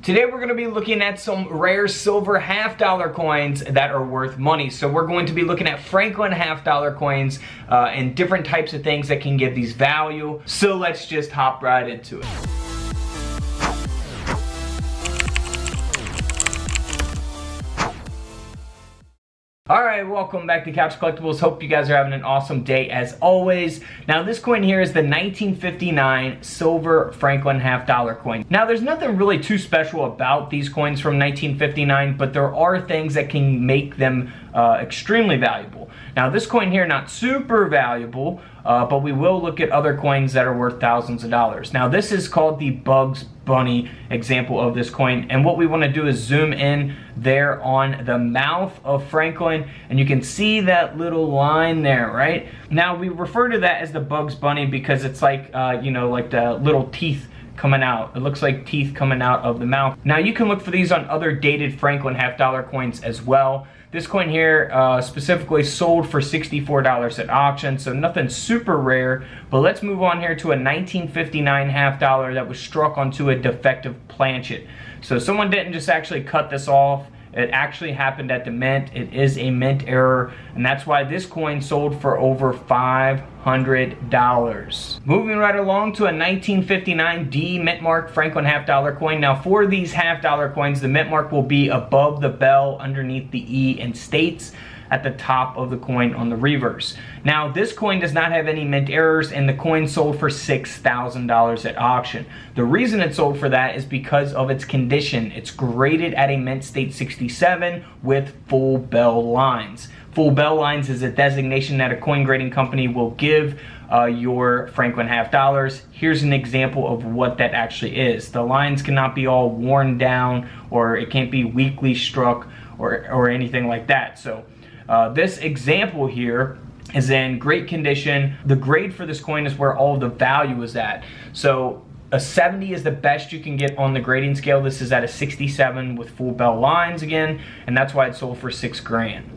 Today we're going to be looking at some rare silver half-dollar coins that are worth money. So we're going to be looking at Franklin half-dollar coins and different types of things that can give these value. So let's just hop right into it. Alright, welcome back to Couch Collectibles. Hope you guys are having an awesome day as always. Now this coin here is the 1959 silver Franklin half-dollar coin. Now there's nothing really too special about these coins from 1959, but there are things that can make them extremely valuable. Now this coin here, not super valuable, but we will look at other coins that are worth thousands of dollars. Now this is called the Bugs Bunny example of this coin, and what we want to do is zoom in there on the mouth of Franklin, and you can see that little line there, right? Now we refer to that as the Bugs Bunny because it's like, you know, like the little teeth coming out. It looks like teeth coming out of the mouth. Now you can look for these on other dated Franklin half-dollar coins as well. This coin here specifically sold for $64 at auction, so nothing super rare. But let's move on here to a 1959 half-dollar that was struck onto a defective planchet. So someone didn't just actually cut this off. It actually happened at the mint. It is a mint error, and that's why this coin sold for over $500. Moving right along to a 1959 D mint mark Franklin half-dollar coin. Now for these half-dollar coins, the mint mark will be above the bell, underneath the E, and states at the top of the coin on the reverse. Now this coin does not have any mint errors, and the coin sold for $6,000 at auction. The reason it sold for that is because of its condition. It's graded at a mint state 67 with full bell lines. Full bell lines is a designation that a coin grading company will give your Franklin half-dollars. Here's an example of what that actually is. The lines cannot be all worn down, or it can't be weakly struck or anything like that. So this example here is in great condition. The grade for this coin is where all the value is at. So a 70 is the best you can get on the grading scale. This is at a 67 with full bell lines again, and that's why it sold for $6 grand.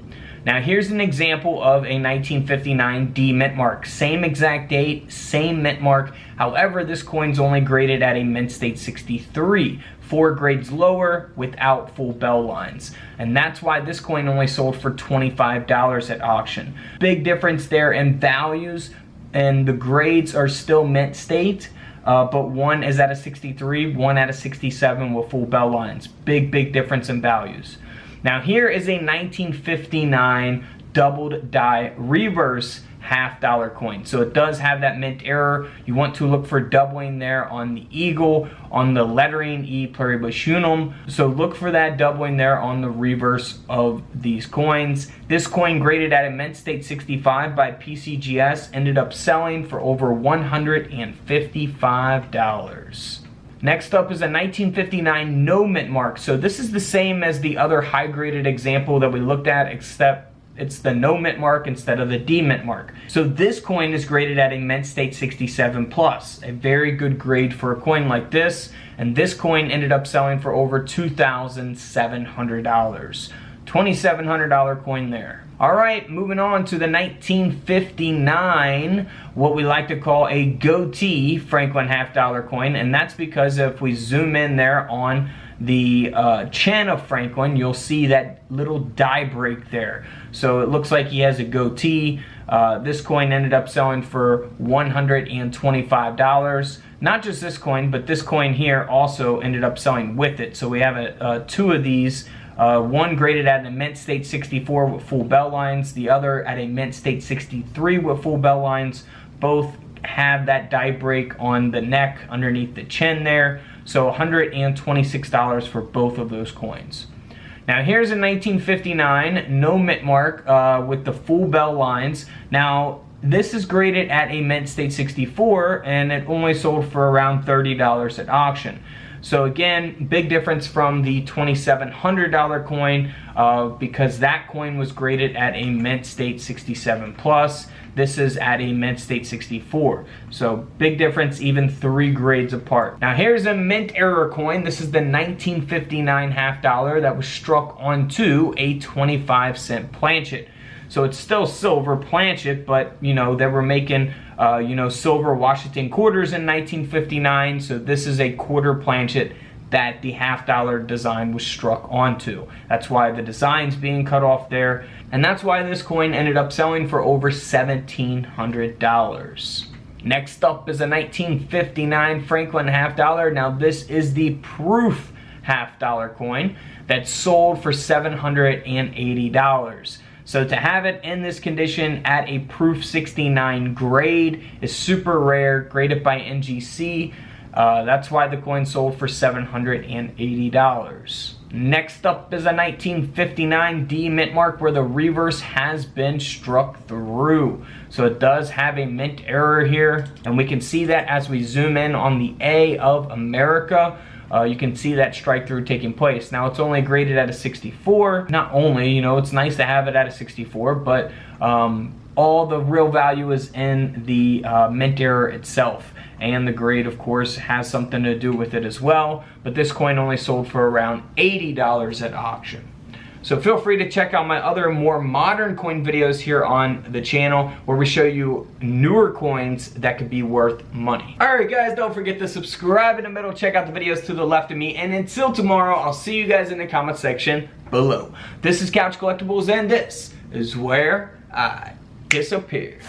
Now here's an example of a 1959 D mint mark. Same exact date, same mint mark. However, this coin's only graded at a mint state 63. 4 grades lower without full bell lines. And that's why this coin only sold for $25 at auction. Big difference there in values, and the grades are still mint state. But one is at a 63, one at a 67 with full bell lines. Big difference in values. Now here is a 1959 doubled die reverse half-dollar coin. So it does have that mint error. You want to look for doubling there on the eagle, on the lettering E pluribus unum. So look for that doubling there on the reverse of these coins. This coin graded at a mint state 65 by PCGS ended up selling for over $155. Next up is a 1959 no mint mark. So this is the same as the other high graded example that we looked at, except it's the no mint mark instead of the D mint mark. So this coin is graded at a mint state 67 plus, a very good grade for a coin like this. And this coin ended up selling for over $2,700. $2,700 coin there. All right, moving on to the 1959, what we like to call a Goatee Franklin half-dollar coin, and that's because if we zoom in there on the chin of Franklin, you'll see that little die break there. So it looks like he has a goatee. This coin ended up selling for $125. Not just this coin, but this coin here also ended up selling with it. So we have two of these. One graded at a mint state 64 with full bell lines, the other at a mint state 63 with full bell lines. Both have that die break on the neck underneath the chin there. So $126 for both of those coins. Now here's a 1959 no mint mark with the full bell lines. Now this is graded at a mint state 64, and it only sold for around $30 at auction. So again, big difference from the $2,700 coin because that coin was graded at a mint state 67 plus. This is at a mint state 64. So big difference, even 3 grades apart. Now here's a mint error coin. This is the 1959 half-dollar that was struck onto a 25-cent planchet. So it's still silver planchet, but you know, they were making silver Washington quarters in 1959. So this is a quarter planchet that the $half design was struck onto. That's why the design's being cut off there, and that's why this coin ended up selling for over $1,700. Next up is a 1959 Franklin $half. Now this is the proof $half coin that sold for $780. So to have it in this condition at a proof 69 grade is super rare, graded by NGC. That's why the coin sold for $780. Next up is a 1959 D mint mark where the reverse has been struck through. So it does have a mint error here, and we can see that as we zoom in on the A of America. You can see that strike through taking place. Now it's only graded at a 64. Not only, you know, it's nice to have it at a 64, but all the real value is in the mint error itself. And the grade, of course, has something to do with it as well. But this coin only sold for around $80 at auction. So feel free to check out my other more modern coin videos here on the channel where we show you newer coins that could be worth money. Alright guys, don't forget to subscribe in the middle, check out the videos to the left of me, and until tomorrow, I'll see you guys in the comment section below. This is Couch Collectibles, and this is where I disappear.